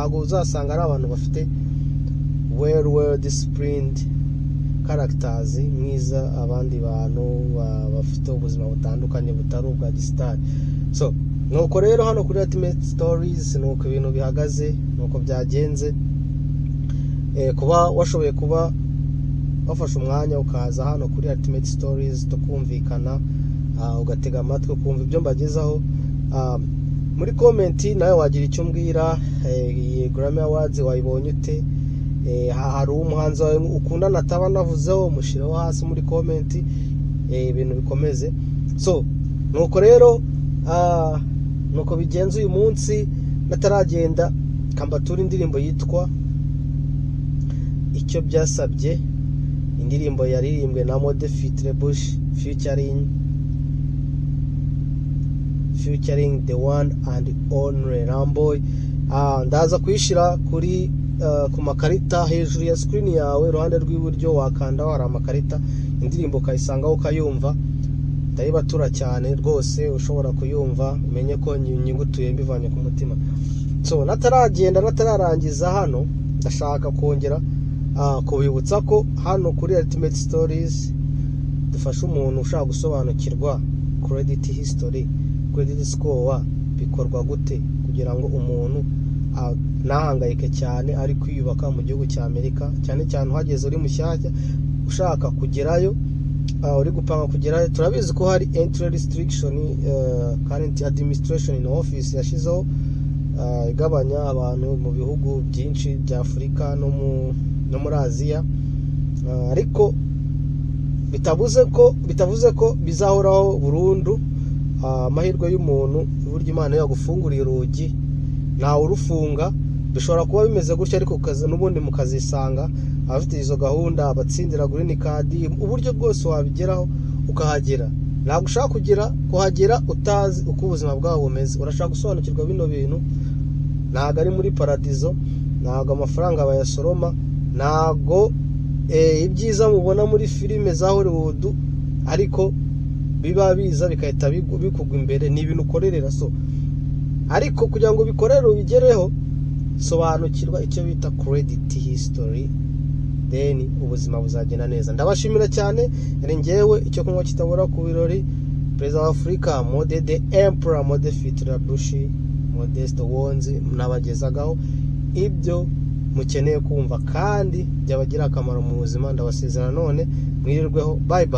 ntago uzasanga ari abantu bafite well disciplined characters mwiza abandi bantu bafite ubuzima butandukanye butari ubwa gisitari. So nuko rero hano kuri Ultimate Stories nuko ibintu bihagaze, nuko byagenze. Kuba washoboye kuba wafashe umwanya ukaza hano kuri Ultimate Stories tukumvikana, ugatega amatwi kumva ibyo mbagezaho, muri comment nawe wagira icyo mbwira. Grammy Awards wayibonye ute? Hari umuhanzi wawe ukunda nataba navuzeho, mushireho hasi muri comment ibintu bikomeze. So nuko rero nuko bigenze uyu munsi. Nataragenda kambatura indirimbo yitwa Icyo Byasabye, indirimbo yaririmbwe na Mode Fitrebush featuring the one and only Ramboy. Ndaza kuyishira kuri ku makarita hejuru ya screen yawe, iruhande rw'iburyo wakanda hari amakarita, indirimbo kayisangaho ukayumva. Ndayibatura cyane rwose, ushobora kuyumva umenye ko nyigutuye mbivanye ku mutima. So natararangiza hano, ndashaka kongera kubibutsa ko hano kuri Ultimate Stories dufasha umuntu ushaka gusobanukirwa credit history, credit score bikorwa gute, kugira ngo umuntu nahangayike cyane ari kwiyubaka mu gihugu cya Amerika, cyane cyane uhageze uri mushyashya ushaka kugerayo, uri gupanga kugerayo. Turabizi ko hari entry restriction current administration in office yashizeho igabanya abantu mu bihugu byinshi bya Afurika no muri Aziya, ariko bitavuze ko bizahoraho burundu. Amahirwe y'umuntu buryo Imana yagufunguriye urugi ntawe urufunga. Bishobora kuba bimeze gutya, ariko n'ubundi mukazisanga abafite izo gahunda abatsindira green card, uburyo bwose wabigeraho ukahagera. Ntabwo ushaka kuhagera utazi uko ubuzima bwawe bumeze. Urashaka gusobanukirwa bino bintu, ntabwo ari muri paradizo, ntabwo amafaranga bayasoroma, ntabwo ibyiza mubona muri filime za Hollywood ariko biba biza bikahita bikugwa imbere. Ni ibintu ukorerera. So ariko kugira ngo bikorere ubigereho, sobanukirwa icyo bita credit history, then ubuzima buzagenda neza. Ndabashimira cyane. Njyewe icyo kunywa kitabura ku birori, Perezida wa Afrika Mode the Emperor Mode Fitrebush Modeste Wonzi, nabagezagaho ibyo mukeneye kumva kandi byabagira akamaro mu buzima. Ndabasezerana none mwirirweho. Bye bye.